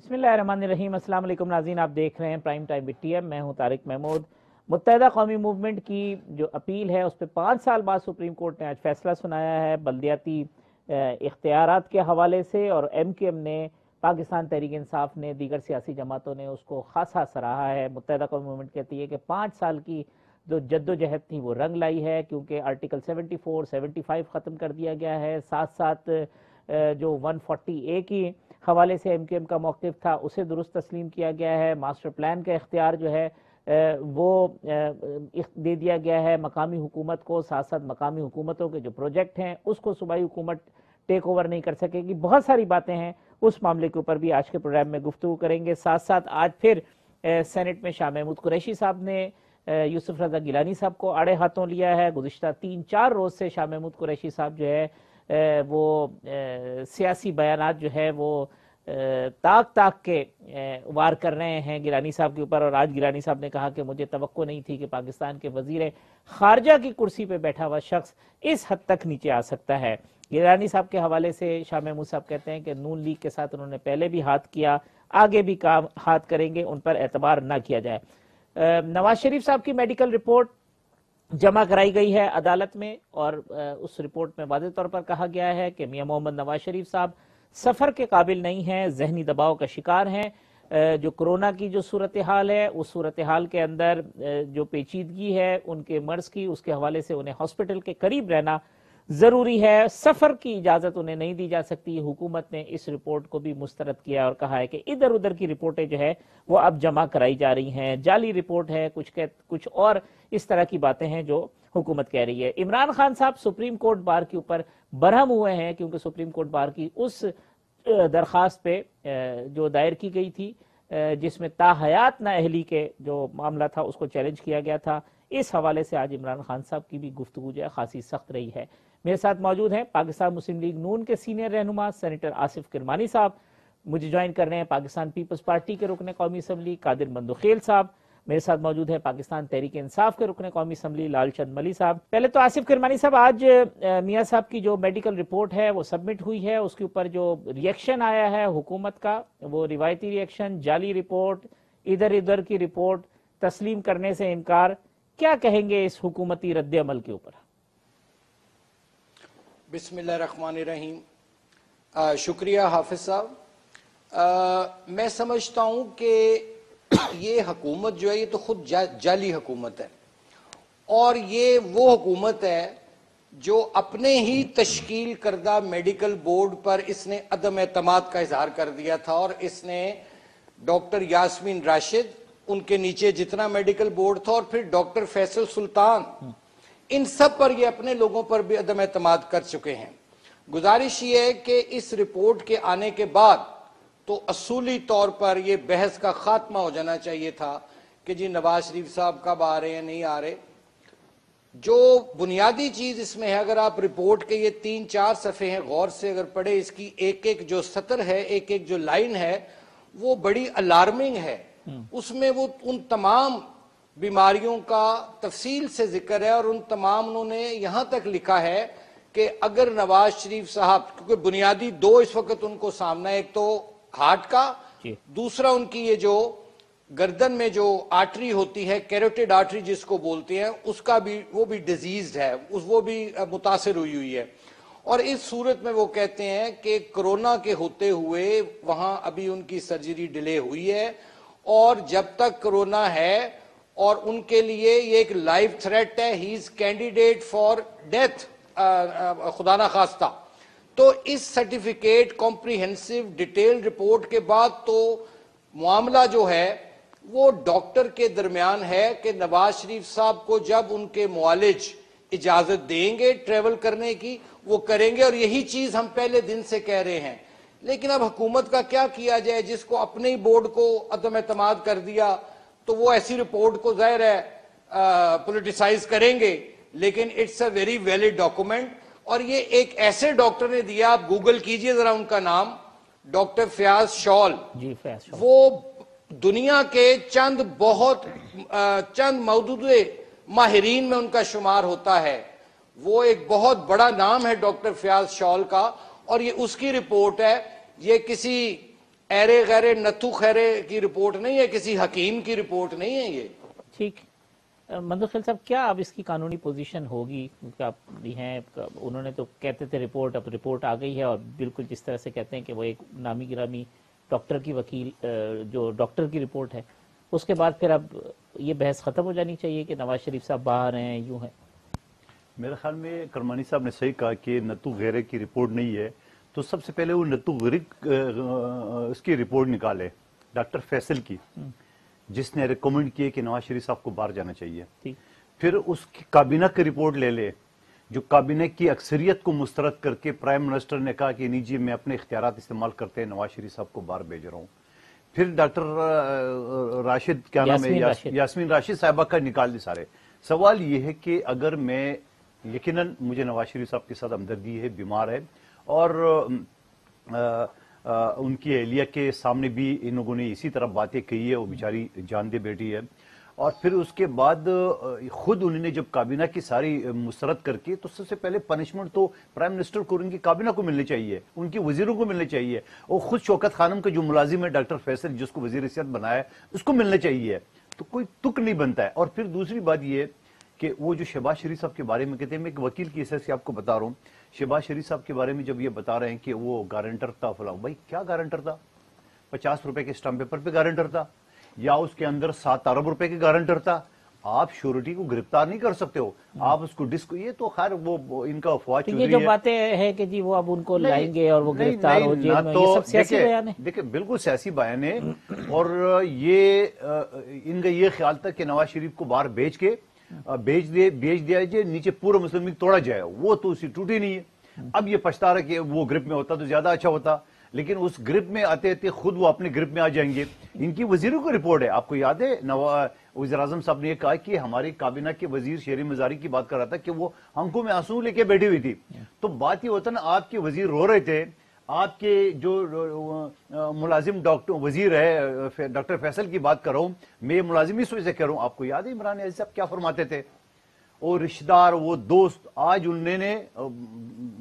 बिस्मिल्लाहिर्रहमानिर्रहीम। अस्सलाम वालेकुम नाज़रीन, आप देख रहे हैं प्राइम टाइम विद टीएम। मैं हूं तारिक महमूद। मुत्तहिदा कौमी मूवमेंट की जो अपील है उस पर 5 साल बाद सुप्रीम कोर्ट ने आज फैसला सुनाया है बल्दियाती इख्तियारात के हवाले से, और MKM ने, पाकिस्तान तहरीक इंसाफ ने, दीगर सियासी जमातों ने उसको खासा सराहा है। मुत्तहिदा कौमी मूवमेंट कहती है कि 5 साल की जो जद्दोजहद थी वो रंग लाई है, क्योंकि आर्टिकल 74, 75 ख़त्म कर दिया गया है। साथ साथ जो 140A की हवाले से MKM का मौक़िफ़ था उसे दुरुस्त तस्लीम किया गया है। मास्टर प्लान का इख्तियार जो है वो दे दिया गया है मकामी हुकूमत को। साथ साथ मकामी हुकूमतों के जो प्रोजेक्ट हैं उसको सूबाई हुकूमत टेक ओवर नहीं कर सकेगी। बहुत सारी बातें हैं, उस मामले के ऊपर भी आज के प्रोग्राम में गुफ्तगू करेंगे। साथ साथ आज फिर सेनेट में शाह महमूद कुरैशी साहब ने यूसुफ रज़ा गिलानी साहब को आड़े हाथों लिया है। गुज़िश्ता 3-4 रोज़ से शाह महमूद कुरैशी साहब जो है वो सियासी बयानात जो है वो ताक ताक के वार कर रहे हैं गिलानी साहब के ऊपर। और आज गिलानी साहब ने कहा कि मुझे तवक्को नहीं थी कि पाकिस्तान के वज़ीर ख़ारजा की कुर्सी पे बैठा हुआ शख्स इस हद तक नीचे आ सकता है। गिलानी साहब के हवाले से शाह महमूद साहब कहते हैं कि नून लीग के साथ उन्होंने पहले भी हाथ किया, आगे भी काम हाथ करेंगे, उन पर एतबार ना किया जाए। नवाज शरीफ साहब की मेडिकल रिपोर्ट जमा कराई गई है अदालत में, और उस रिपोर्ट में वाज़ेह तौर पर कहा गया है कि मियां मोहम्मद नवाज शरीफ साहब सफ़र के काबिल नहीं हैं, जहनी दबाव का शिकार हैं। जो कोरोना की जो सूरत हाल है उस सूरत हाल के अंदर जो पेचीदगी है उनके मर्ज़ की, उसके हवाले से उन्हें हॉस्पिटल के करीब रहना ज़रूरी है। सफ़र की इजाज़त उन्हें नहीं दी जा सकती। हुकूमत ने इस रिपोर्ट को भी मुस्तरद किया और कहा है कि इधर उधर की रिपोर्टें जो है वो अब जमा कराई जा रही हैं, जाली रिपोर्ट है, कुछ और इस तरह की बातें हैं जो हुकूमत कह रही है। इमरान खान साहब सुप्रीम कोर्ट बार के ऊपर बरहम हुए हैं, क्योंकि सुप्रीम कोर्ट बार की उस दरख्वास्त पे जो दायर की गई थी जिसमें ताहयात नाअहली के जो मामला था उसको चैलेंज किया गया था, इस हवाले से आज इमरान खान साहब की भी गुफ्तगू जो है खासी सख्त रही है। मेरे साथ मौजूद हैं पाकिस्तान मुस्लिम लीग नून के सीनियर रहनुमा सेनेटर आसिफ किरमानी साहब। मुझे ज्वाइन कर रहे हैं पाकिस्तान पीपल्स पार्टी के रुकने कौमी असम्बली कादिर मंदुखेल साहब। मेरे साथ मौजूद है पाकिस्तान तहरीक इंसाफ के रुकने कौमी असम्बली लालचंद मली साहब। पहले तो आसिफ किरमानी साहब, आज मियां साहब की जो मेडिकल रिपोर्ट है वो सबमिट हुई है, उसके ऊपर जो रिएक्शन आया है हुकूमत का, वो रिवायती रिएक्शन, जाली रिपोर्ट, इधर उधर की रिपोर्ट, तस्लीम करने से इनकार, क्या कहेंगे इस हुकूमती रद्द अमल के ऊपर? बिस्मिल्लाहिर्रहमानिर्रहीम। शुक्रिया हाफिज साहब। मैं समझता हूँ कि ये हुकूमत जो है ये तो खुद जाली हुकूमत है, और ये वो हुकूमत है जो अपने ही तश्कील करदा मेडिकल बोर्ड पर इसने अदम एतमाद का इजहार कर दिया था, और इसने डॉक्टर यास्मीन राशिद, उनके नीचे जितना मेडिकल बोर्ड था, और फिर डॉक्टर फैसल सुल्तान, इन सब पर ये अपने लोगों पर भी अदम एतमाद कर चुके हैं। गुजारिश ये है कि इस रिपोर्ट के आने के बाद तो असूली तौर पर यह बहस का खात्मा हो जाना चाहिए था कि जी नवाज शरीफ साहब कब आ रहे हैं, नहीं आ रहे। जो बुनियादी चीज इसमें है, अगर आप रिपोर्ट के ये 3-4 सफ़े हैं गौर से अगर पढ़े, इसकी एक एक जो सतर है, एक एक जो लाइन है, वो बड़ी अलार्मिंग है। उसमें वो उन तमाम बीमारियों का तफसील से जिक्र है, और उन तमाम उन्होंने यहां तक लिखा है कि अगर नवाज शरीफ साहब, क्योंकि बुनियादी 2 इस वक्त उनको सामना है, एक तो हार्ट का, दूसरा उनकी ये जो गर्दन में जो आर्टरी होती है, कैरोटिड आर्टरी जिसको बोलते हैं, उसका भी वो भी डिजीज्ड है, वो भी मुतासिर हुई है। और इस सूरत में वो कहते हैं कि कोरोना के होते हुए वहां अभी उनकी सर्जरी डिले हुई है, और जब तक कोरोना है और उनके लिए ये एक लाइव थ्रेट है, he is candidate for death, खुदा ना खास्ता। तो इस सर्टिफिकेट कॉम्प्रिहेंसिव डिटेल रिपोर्ट के बाद तो मामला जो है वो डॉक्टर के दरमियान है कि नवाज शरीफ साहब को जब उनके मुआलिज इजाजत देंगे ट्रेवल करने की, वो करेंगे, और यही चीज हम पहले दिन से कह रहे हैं। लेकिन अब हुकूमत का क्या किया जाए, जिसको अपने ही बोर्ड को अदम एतमाद कर दिया, तो वो ऐसी रिपोर्ट को जाहिर है पॉलिटिसाइज करेंगे, लेकिन it's a very valid document. और ये एक ऐसे डॉक्टर ने दिया, आप गूगल कीजिए जरा उनका नाम, डॉक्टर फयाज शॉल। वो दुनिया के चंद मौजूदा माहिरीन में उनका शुमार होता है। वो एक बहुत बड़ा नाम है डॉक्टर फयाज शॉल का, और ये उसकी रिपोर्ट है। ये किसी एरे गैरे नथु खैरे की रिपोर्ट नहीं है, किसी हकीम की रिपोर्ट नहीं है ये। ठीक। मंदू खिल साहब, क्या अब इसकी कानूनी पोजीशन होगी? क्योंकि आप भी हैं, उन्होंने तो कहते थे रिपोर्ट, अब रिपोर्ट आ गई है और बिल्कुल जिस तरह से कहते हैं कि वो एक नामी गिरामी डॉक्टर की वकील, जो डॉक्टर की रिपोर्ट है, उसके बाद फिर अब ये बहस ख़त्म हो जानी चाहिए कि नवाज शरीफ साहब बाहर हैं, यूं हैं। मेरे ख्याल में करमानी साहब ने सही कहा कि नतू गैरे की रिपोर्ट नहीं है, तो सबसे पहले वो नतू गैरे उसकी रिपोर्ट निकाले, डॉक्टर फैसल की, जिसने रिकमेंड किए कि नवाज शरीफ साहब को बाहर जाना चाहिए। फिर उसकी काबीना की रिपोर्ट ले ले, जो काबीना की अक्सरियत को मुस्तरद करके प्राइम मिनिस्टर ने कहा कि नहीं जी मैं अपने इख्तियारात इस्तेमाल करते हैं नवाज शरीफ साहब को बाहर भेज रहा हूँ। फिर डॉक्टर राशिद, क्या नाम है, यास्मीन राशिद साहिबा का निकाल दी सारे। सवाल ये है कि अगर मैं, यकीनन मुझे नवाज शरीफ साहब के साथ हमदर्दी है, बीमार है, और उनकी अहलिया के सामने भी इन लोगों ने इसी तरह बातें कही है, वो बेचारी जान दे बैठी है। और फिर उसके बाद खुद उन्होंने जब काबीना की सारी मुस्तरद करके, तो सबसे पहले पनिशमेंट तो प्राइम मिनिस्टर को, उनकी काबीना को मिलनी चाहिए, उनके वजीरों को मिलनी चाहिए, और खुद शौकत खानम का जो मुलाजिम है डॉक्टर फैसल, जिसको वजीर सियासत बनाया है, उसको मिलना चाहिए। तो कोई तुक नहीं बनता है। और फिर दूसरी बात ये कि वो जो शहबाज शरीफ साहब के बारे में कहते हैं, मैं एक वकील की हैसियत से आपको बता रहा हूँ, शहबाज शरीफ साहब के बारे में जब ये बता रहे हैं कि वो गारंटर था फलां, भाई क्या गारंटर था? 50 रुपए के स्टाम्प पेपर पे गारंटर था, या उसके अंदर 7 अरब रुपए के गारंटर था? आप श्योरिटी को गिरफ्तार नहीं कर सकते हो, आप उसको ये तो खैर वो इनका अफवाह चल रही है। जो बातें है कि जी वो अब उनको लाएंगे और वो गिरफ्तार हो जेल में, ये सब सियासी बयान है। देखिए बिल्कुल सियासी बयान है, और ये इनका ये ख्याल था कि नवाज शरीफ को बाहर भेज दिया जाए, नीचे पूरा मुस्लिम लीग तोड़ा जाए, वो तो उसी टूटी नहीं है। अब ये पछता रहा कि वो ग्रिप में होता तो ज्यादा अच्छा होता, लेकिन उस ग्रिप में आते आते खुद वो अपने ग्रिप में आ जाएंगे। इनकी वजीरों की रिपोर्ट है, आपको याद है वज़ीर आज़म साहब ने यह कहा कि हमारी काबीना के वजीर शेरी मजारी की बात कर रहा था कि वो आंखों में आंसू लेके बैठी हुई थी। तो बात ये होता ना, आपके वजीर रो रहे थे, आपके जो मुलाजिम डॉक्टर वजीर है, डॉक्टर फैसल की बात कर रहा हूं मैं, मुलाजिम इस वजह से कह रहा हूं, आपको याद है इमरान हाजी साहब क्या फरमाते थे? वो रिश्तेदार, वो दोस्त, आज उन्होंने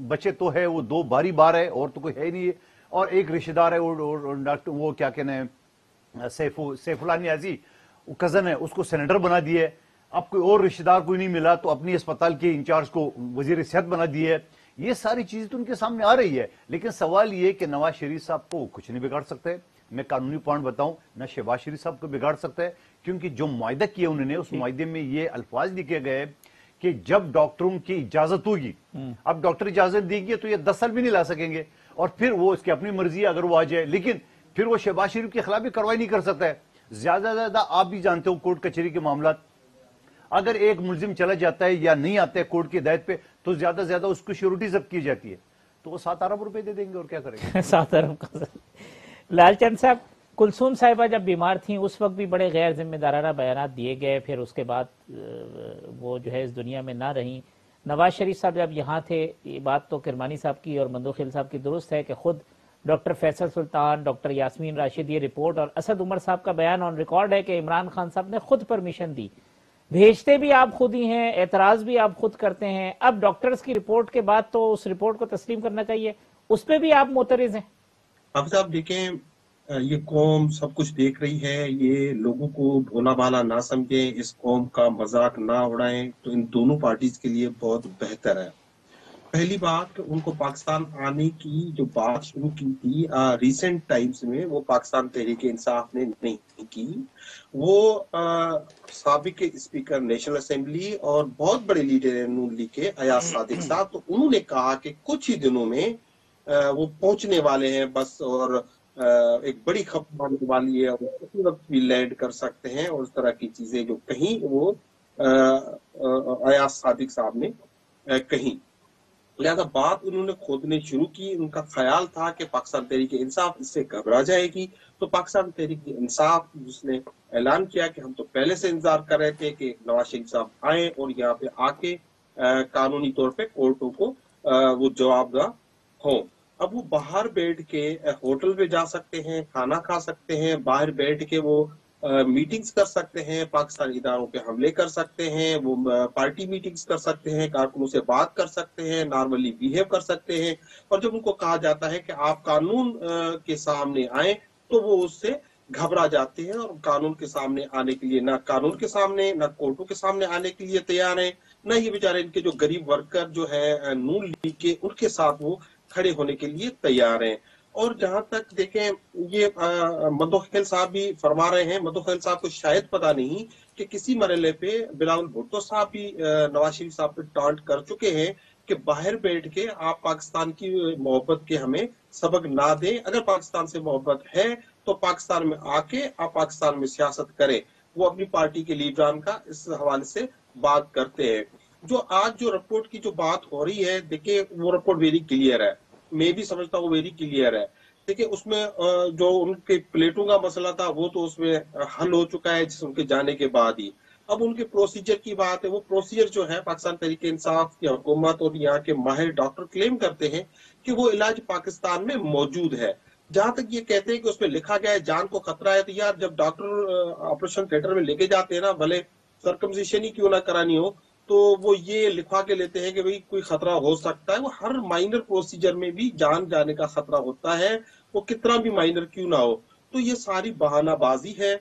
बच्चे तो है, वो 2 बारी बार है, और तो कोई है नहीं है, और एक रिश्तेदार है वो डॉक्टर, वो क्या कहते हैं, सैफुल्लाह नियाज़ी, वो कजन है, उसको सेनेटर बना दिया है। अब कोई और रिश्तेदार कोई नहीं मिला तो अपनी अस्पताल के इंचार्ज को वजीर सेहत बना दिया है। ये सारी चीजें तो उनके सामने आ रही है, लेकिन सवाल ये कि नवाज शरीफ साहब को कुछ नहीं बिगाड़ सकते। मैं कानूनी पॉइंट बताऊं, न शहबाज शरीफ साहब को बिगाड़ सकता है, क्योंकि जो मुआहिदा किया उन्होंने, उस मुआहिदे में ये अल्फाज लिखे गए कि जब डॉक्टरों की इजाजत होगी, अब डॉक्टर इजाजत देंगे तो ये 10 साल भी नहीं ला सकेंगे, और फिर वो इसकी अपनी मर्जी है अगर वो आ जाए, लेकिन फिर वो शहबाज शरीफ के खिलाफ भी कार्रवाई नहीं कर सकता है। ज्यादा से ज्यादा आप भी जानते हो कोर्ट कचहरी के मामला, अगर एक मुलजिम चला जाता है या नहीं आता है कोर्ट की हिदायत पे, तो ज्यादा से ज्यादा उसको श्योरिटी जब्त की जाती है, तो वो 7 अरब रुपए दे देंगे और क्या करेंगे। 7 अरब का। लालचंद साहब, कुलसूम साहिबा जब बीमार थी उस वक्त भी बड़े गैर जिम्मेदाराना बयान दिए गए, फिर उसके बाद वो जो है इस दुनिया में ना रही। नवाज शरीफ साहब जब यहाँ थे, ये बात तो किरमानी साहब की और मंदू खिल साहब की दुरुस्त है कि खुद डॉक्टर फैसल सुल्तान, डॉक्टर यास्मीन राशिद, ये रिपोर्ट और असद उमर साहब का बयान ऑन रिकॉर्ड है कि इमरान खान साहब ने खुद परमिशन दी, भेजते भी आप खुद ही हैं, एतराज भी आप खुद करते हैं। अब डॉक्टर्स की रिपोर्ट के बाद तो उस रिपोर्ट को तस्लीम करना चाहिए, उस पर भी आप मोतरिज हैं। अब साहब देखें, ये कौम सब कुछ देख रही है, ये लोगों को भोला भाला ना समझे, इस कौम का मजाक ना उड़ाएं, तो इन दोनों पार्टीज के लिए बहुत बेहतर है। पहली बात, उनको पाकिस्तान आने की जो बात शुरू की थी रिसेंट टाइम्स में, वो पाकिस्तान तहरीक इंसाफ ने नहीं की। वो साबिक स्पीकर नेशनल असेंबली और बहुत बड़े लीडर हैं नून लीग के, अयाज सादिक साहब, तो उन्होंने कहा कि कुछ ही दिनों में वो पहुंचने वाले हैं बस, और एक बड़ी खबर आने वाली है, और उसी वक्त भी लैंड कर सकते हैं, और उस तरह की चीजें जो कहीं वो अयाज सादिक साहब ने कही। लिहाजा बात उन्होंने खोदने शुरू की। उनका ख्याल था कि पाकिस्तान तहरीक इंसाफ इससे घबरा जाएगी, तो पाकिस्तान तहरीक इंसाफ जिसने ऐलान किया कि हम तो पहले से इंतजार कर रहे थे कि नवाज शरीफ साहब आए और यहाँ पे आके कानूनी तौर पे कोर्टों को वो जवाबदेह हों। अब वो बाहर बैठ के होटल पे जा सकते हैं, खाना खा सकते हैं, बाहर बैठ के वो मीटिंग्स कर सकते हैं, पाकिस्तानी इदारों पे हमले कर सकते हैं, वो पार्टी मीटिंग्स कर सकते हैं, कारकुनों से बात कर सकते हैं, नॉर्मली बिहेव कर सकते हैं। और जब उनको कहा जाता है कि आप कानून के सामने आए तो वो उससे घबरा जाते हैं और कानून के सामने आने के लिए, ना कानून के सामने ना कोर्टों के सामने आने के लिए तैयार हैं, ना ये बेचारे इनके जो गरीब वर्कर जो है नून लीग के, उनके साथ वो खड़े होने के लिए तैयार हैं। और जहां तक देखें, ये मदोखेल साहब भी फरमा रहे हैं, मदोखेल साहब को शायद पता नहीं कि किसी मरहले पे बिलावल भुट्टो साहब भी नवाज शरीफ साहब पे टांट कर चुके हैं कि बाहर बैठ के आप पाकिस्तान की मोहब्बत के हमें सबक ना दें, अगर पाकिस्तान से मोहब्बत है तो पाकिस्तान में आके आप पाकिस्तान में सियासत करें। वो अपनी पार्टी के लीडरान का इस हवाले से बात करते हैं। जो आज जो रिपोर्ट की जो बात हो रही है, देखिए वो रिपोर्ट वेरी क्लियर है, मैं भी समझता हूँ वेरी क्लियर है। देखिए उसमें जो उनके प्लेटों का मसला था वो तो उसमें हल हो चुका है जिस उनके जाने के बाद ही। अब उनके प्रोसीजर की बात है, वो प्रोसीजर जो है पाकिस्तान तहरीक इंसाफ की हुकूमत और यहाँ के माहिर डॉक्टर क्लेम करते हैं कि वो इलाज पाकिस्तान में मौजूद है। जहां तक ये कहते हैं कि उसमें लिखा गया है जान को खतरा है, तो यार जब डॉक्टर ऑपरेशन थिएटर में लेके जाते हैं ना, भले सर्कमसिशन ही क्यों ना करानी हो, तो वो ये लिखवा के लेते हैं कि भाई कोई खतरा हो सकता है। वो हर माइनर प्रोसीजर में भी जान जाने का खतरा होता है, वो कितना भी माइनर क्यों ना हो। तो ये सारी बहानाबाजी है,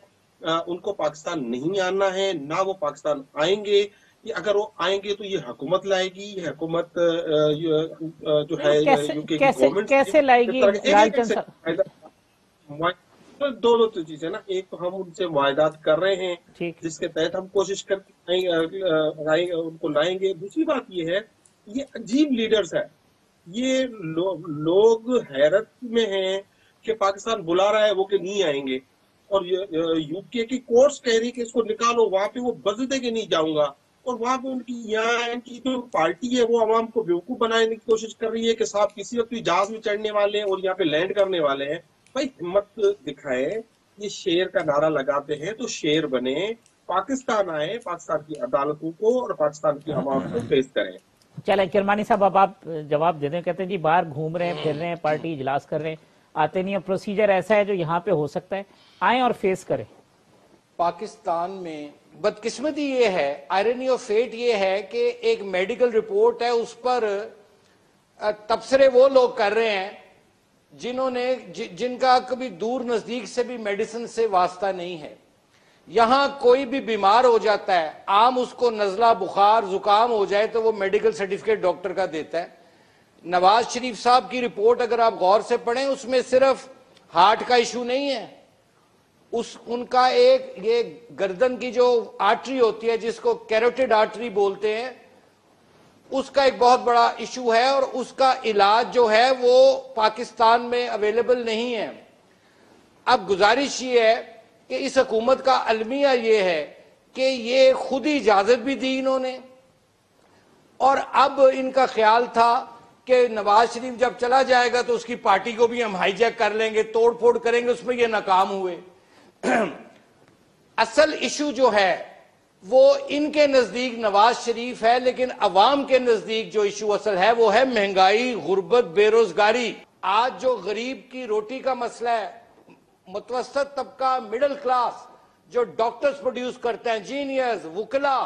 उनको पाकिस्तान नहीं आना है, ना वो पाकिस्तान आएंगे। ये अगर वो आएंगे तो ये हुकूमत लाएगी, ये हुकूमत जो है यूके की गवर्नमेंट कैसे लाएगी लालचंद साहब? दो चीजें ना, एक तो हम उनसे मुआहदात कर रहे हैं जिसके तहत हम कोशिश करके उनको लाएंगे। दूसरी बात ये है, ये अजीब लीडर्स है, ये लोग हैरत में हैं कि पाकिस्तान बुला रहा है वो कि नहीं आएंगे, और यूके की कोर्ट्स कह रही कि इसको निकालो, वहां पे वो बजते के नहीं जाऊंगा, और वहां पे उनकी यहाँ इनकी जो पार्टी है वो अवाम को बेवकूफ बनाने की कोशिश कर रही है कि साहब किसी वक्त जहाज में चढ़ने वाले हैं और यहाँ पे लैंड करने वाले हैं। भाई हिम्मत दिखाए, ये शेर का नारा लगाते हैं तो शेर बने, पाकिस्तान आए, पाकिस्तान की अदालतों को और पाकिस्तान की अवाम को फेस करें। चले किरमानी साहब, अब आप जवाब दे दें। कहते हैं जी बाहर घूम रहे हैं, फिर रहे हैं, पार्टी इजलास कर रहे हैं, आते नहीं है। प्रोसीजर ऐसा है जो यहाँ पे हो सकता है, आए और फेस करें। पाकिस्तान में बदकिस्मती ये है, आयरनी ऑफ फेट ये है कि एक मेडिकल रिपोर्ट है, उस पर तबसरे वो लोग कर रहे हैं जिनका कभी दूर नजदीक से भी मेडिसिन से वास्ता नहीं है। यहां कोई भी बीमार हो जाता है, आम उसको नजला बुखार जुकाम हो जाए तो वो मेडिकल सर्टिफिकेट डॉक्टर का देता है। नवाज शरीफ साहब की रिपोर्ट अगर आप गौर से पढ़ें, उसमें सिर्फ हार्ट का इशू नहीं है, उनका एक ये गर्दन की जो आर्टरी होती है जिसको कैरोटिड आर्टरी बोलते हैं, उसका एक बहुत बड़ा इशू है, और उसका इलाज जो है वो पाकिस्तान में अवेलेबल नहीं है। अब गुजारिश ये है कि इस हुकूमत का अलमिया ये है कि ये खुद ही इजाजत भी दी इन्होंने, और अब इनका ख्याल था कि नवाज शरीफ जब चला जाएगा तो उसकी पार्टी को भी हम हाईजैक कर लेंगे, तोड़ फोड़ करेंगे, उसमें ये नाकाम हुए। असल इशू जो है वो इनके नजदीक नवाज शरीफ है, लेकिन अवाम के नजदीक जो इशू असल है वो है महंगाई, गुर्बत, बेरोजगारी। आज जो गरीब की रोटी का मसला है, मुतवस्सत तबका, मिडिल क्लास जो डॉक्टर्स प्रोड्यूस करते हैं, इंजीनियर्स, वुकला,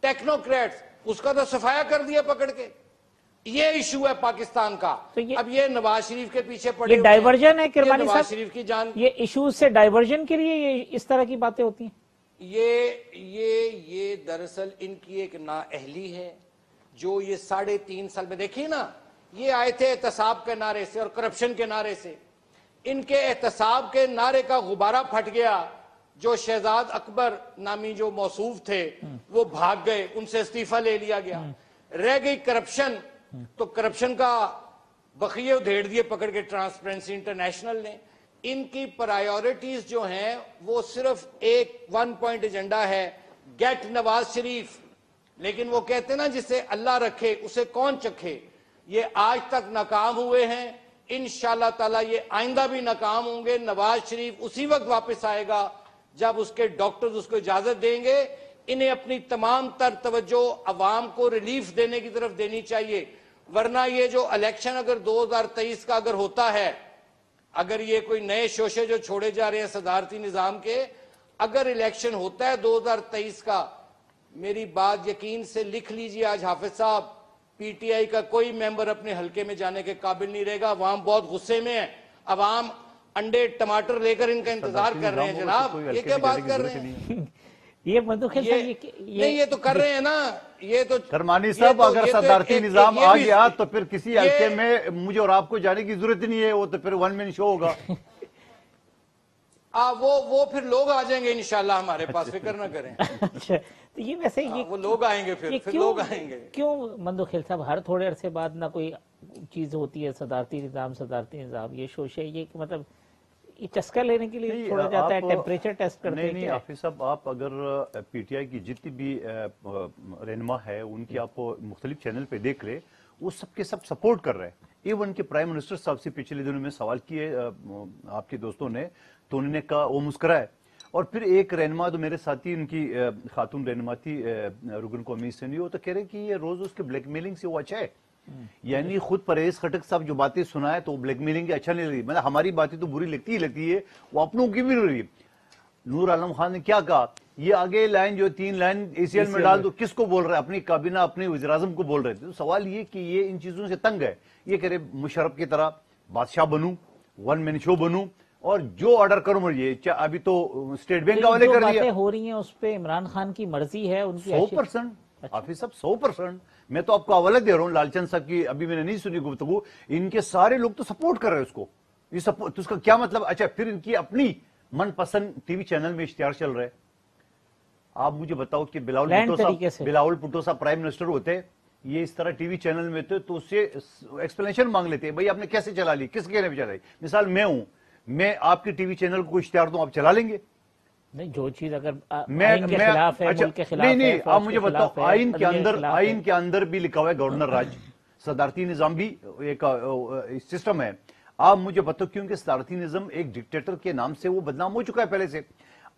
टेक्नोक्रेट्स, उसका तो सफाया कर दिया पकड़ के। ये इशू है पाकिस्तान का। तो अब ये नवाज शरीफ के पीछे पड़े, ये डाइवर्जन है किरमानी साहब, नवाज शरीफ की जान, ये इशू से डाइवर्जन के लिए ये इस तरह की बातें होती हैं। ये दरअसल इनकी एक नाअहली है जो ये 3.5 साल में, देखिए ना, ये आए थे एहतसाब के नारे से और करप्शन के नारे से। इनके एहतसाब के नारे का गुब्बारा फट गया, जो शहजाद अकबर नामी जो मौसूफ थे वो भाग गए, उनसे इस्तीफा ले लिया गया, रह गई करप्शन। तो करप्शन का बखिये उधेड़ दिए पकड़ के ट्रांसपेरेंसी इंटरनेशनल ने। इनकी प्रायोरिटीज जो हैं वो सिर्फ एक 1 पॉइंट एजेंडा है, गेट नवाज शरीफ। लेकिन वो कहते ना, जिसे अल्लाह रखे उसे कौन चखे। ये आज तक नाकाम हुए हैं, इंशाअल्लाह ताला ये आइंदा भी नाकाम होंगे। नवाज शरीफ उसी वक्त वापस आएगा जब उसके डॉक्टर्स उसको इजाजत देंगे। इन्हें अपनी तमाम तर तवज्जो अवाम को रिलीफ देने की तरफ देनी चाहिए, वरना ये जो इलेक्शन अगर 2023 का अगर होता है, अगर ये कोई नए शोशे जो छोड़े जा रहे हैं सदारती निजाम के, अगर इलेक्शन होता है 2023 का, मेरी बात यकीन से लिख लीजिए आज हाफिज साहब, पीटीआई का कोई मेंबर अपने हलके में जाने के काबिल नहीं रहेगा। अवाम बहुत गुस्से में है, अवाम अंडे टमाटर लेकर इनका इंतजार कर रहे हैं जनाब, ये क्या बात कर रहे हैं? ये मंदुखेल साहब नहीं, ये तो कर रहे हैं ना, ये तो करमानी साहब, अगर सदारती निजाम आ गया तो फिर किसी हल्के में मुझे और आपको जाने की जरूरत नहीं है, वो तो फिर वन मैन शो होगा। वो फिर लोग आ जाएंगे इंशाल्लाह हमारे पास, फिक्र ना करें। अच्छा, तो ये वैसे ये वो लोग आएंगे, फिर लोग आएंगे। क्यों मंदुखेल साहब हर थोड़े अरसे बाद ना कोई चीज होती है, सदारती निजाम, ये शोशे, ये मतलब ये चस्का लेने के लिए छोड़ा जाता है, टेम्परेचर टेस्ट करते हैं? नहीं हाफिज साहब, आप अगर पीटीआई की जितनी भी रहनुमा है उनकी आप मुख्तलिफ चैनल पे देख रहे, वो सबके सब सपोर्ट कर रहे हैं। इवन के प्राइम मिनिस्टर साहब से पिछले दिनों में सवाल किए आपके दोस्तों ने, तो उन्होंने कहा, वो मुस्कुराए। और फिर एक रहनुमा तो मेरे साथी, उनकी खातून रहनुमा थी रुकन कौमी असेंबली, वो तो कह रहे कि ये रोज उसके ब्लैकमेलिंग से वो अच्छा है, यानी खुद परवेज खटक साहब जो बातें सुनाए तो ब्लैकमेलिंग की अच्छा नहीं लगी, मतलब हमारी बातें तो बुरी लगती है, वो अपनों की भी नहीं रही। नूर आलम खान ने क्या कहा, ये आगे लाइन जो 3 लाइन ACL में डाल दो, किसको बोल रहे हैं? अपनी काबीना, अपने वज़ीर-ए-आज़म को बोल रहे थे। तो सवाल ये कि ये इन चीजों से तंग है, ये कह रहे मुशर्रफ की तरह बादशाह बनूं, वन मैन शो बनूं और जो ऑर्डर करूं मुझे। अभी तो स्टेट बैंक वाले कर दिया, हो रही हैं उस पे इमरान खान की मर्जी है, उनकी 100%। हाफिज साहब 100%, मैं तो आपको हवाला दे रहा हूँ लालचंद साहब की, अभी मैंने नहीं सुनी गुफ्तगू, इनके सारे लोग तो सपोर्ट कर रहे हैं उसको। ये सपोर्ट तो उसका क्या मतलब? अच्छा, फिर इनकी अपनी मनपसंद टीवी चैनल में इश्तिहार चल रहे हैं। आप मुझे बताओ कि बिलावल भुट्टो साहब प्राइम मिनिस्टर होते, ये इस तरह टीवी चैनल में थे तो उससे एक्सप्लेनेशन मांग लेते, भाई आपने कैसे चला ली, किस कहने पे चलाई? मिसाल मैं हूं, मैं आपके टीवी चैनल को इश्तिहार दूं, आप चला लेंगे? नहीं, जो चीज अगर आइन के खिलाफ है, अच्छा, मुल्क के खिलाफ नहीं, आप मुझे बताओ, आइन के अंदर भी लिखा हुआ है गवर्नर राज, सदारती निजाम भी एक सिस्टम है। आप मुझे बताओ, क्योंकि सदारती निजाम एक डिक्टेटर के नाम से वो बदनाम हो चुका है पहले से।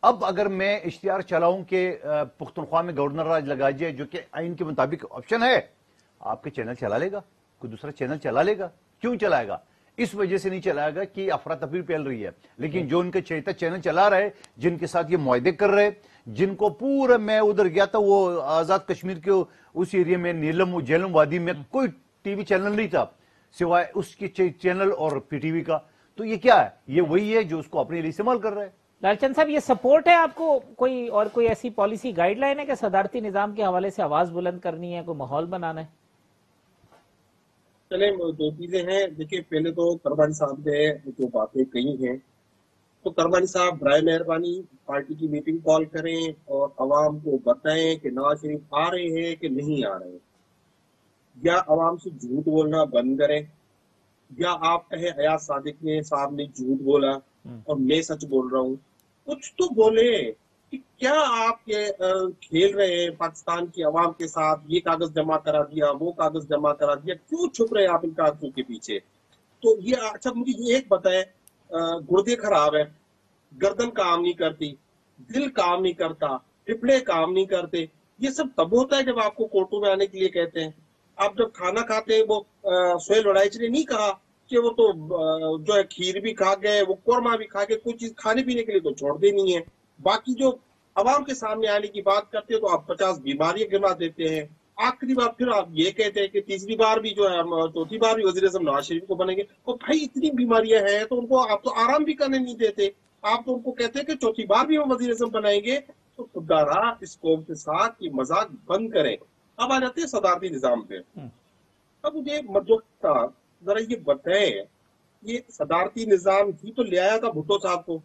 अब अगर मैं इश्तिहार चलाऊं कि पुख्तनख्वा में गवर्नर राज लगा जाए, जो कि आइन के मुताबिक ऑप्शन है, आपके चैनल चला लेगा? कोई दूसरा चैनल चला लेगा? क्यों चलाएगा? इस वजह से नहीं चलाएगा कि अफरा तफरी फैल रही है। लेकिन जो उनके चेता चैनल चला रहे, जिनके साथ ये मुआहदे कर रहे, जिनको पूरा, मैं उधर गया था वो आजाद कश्मीर के उस एरिया में, नीलम झेलम वादी में कोई टीवी चैनल नहीं था सिवाय उसके चैनल और पीटीवी का। तो ये क्या है? ये वही है जो उसको अपने लिए इस्तेमाल कर रहे हैं। लालचंद साहब, ये सपोर्ट है आपको? कोई ऐसी पॉलिसी गाइडलाइन है कि सदारती निजाम के हवाले से आवाज बुलंद करनी है, कोई माहौल बनाना है? चले, 2 चीजें हैं। देखिए, पहले तो करमानी साहब ने जो बातें कही हैं, तो करमानी साहब बराए मेहरबानी पार्टी की मीटिंग कॉल करें और आवाम को बताएं कि नवाज शरीफ आ रहे हैं कि नहीं आ रहे हैं, या आवाम से झूठ बोलना बंद करें, या आप कहें अयाज सादिक ने साहब ने झूठ बोला और मैं सच बोल रहा हूँ। कुछ तो बोले कि क्या आप ये खेल रहे हैं पाकिस्तान की आवाम के साथ, ये कागज जमा करा दिया, वो कागज जमा करा दिया, क्यों छुप रहे हैं आप इन कागजों के पीछे? तो ये, अच्छा मुझे ये एक बताएं, गुर्दे खराब है, गर्दन काम नहीं करती, दिल काम नहीं करता, फेफड़े काम नहीं करते, ये सब तब होता है जब आपको कोर्टों में आने के लिए कहते हैं। आप जब खाना खाते हैं, वो सोहेल वड़ाइच ने नहीं कहा कि वो तो जो है खीर भी खा गए, वो कोरमा भी खा गए, कोई चीज खाने पीने के लिए तो छोड़ते नहीं है। बाकी जो अवाम के सामने आने की बात करते हैं तो आप 50 बीमारियां गिनवा देते हैं। आखिरी बार फिर आप ये कहते हैं कि तीसरी बार भी जो है, चौथी बार भी वज़ीर-ए-आज़म नवाज शरीफ को बनेंगे। तो भाई इतनी बीमारियां हैं तो उनको आप तो आराम भी करने नहीं देते। आप तो उनको कहते हैं कि चौथी बार भी हम वज़ीर-ए-आज़म बनाएंगे। तो खुदारा इस कौम के साथ ये मजाक बंद करें। अब आ जाते हैं सदारती निजाम पे। अब मुझे मजदूर साहब जरा ये बताएं, ये सदारती निजाम ही तो ले आया था भुट्टो साहब को,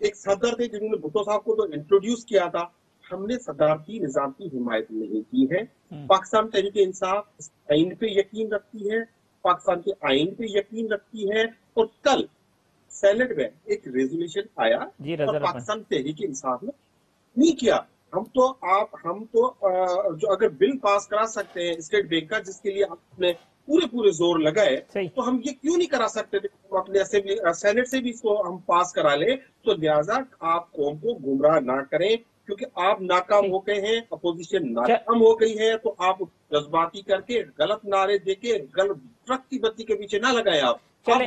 एक सदर थे जिन्होंने भुट्टो साहब को तो इंट्रोड्यूस किया था। हमने सदारती निजाम की हिमायत नहीं की है। पाकिस्तान तहरीक-ए-इंसाफ आइन पे यकीन रखती है, पाकिस्तान के आइन पे यकीन रखती है। और कल सेनेट में एक रेजोल्यूशन आया और पाकिस्तान तहरीक-ए-इंसाफ ने नहीं किया। हम तो जो अगर बिल पास करा सकते हैं स्टेट बैंक का, जिसके लिए आपने पूरे जोर लगाए, तो हम ये क्यों नहीं करा सकते थे? अपने असेंबली सेनेट से भी इसको हम पास करा ले। तो लिहाजा आप कौम को गुमराह ना करें, क्योंकि आप नाकाम हो गए हैं, अपोजिशन नाकाम हो गई है। तो आप जज्बाती करके गलत नारे देके गलत ट्रक की बत्ती के पीछे ना लगाए। आप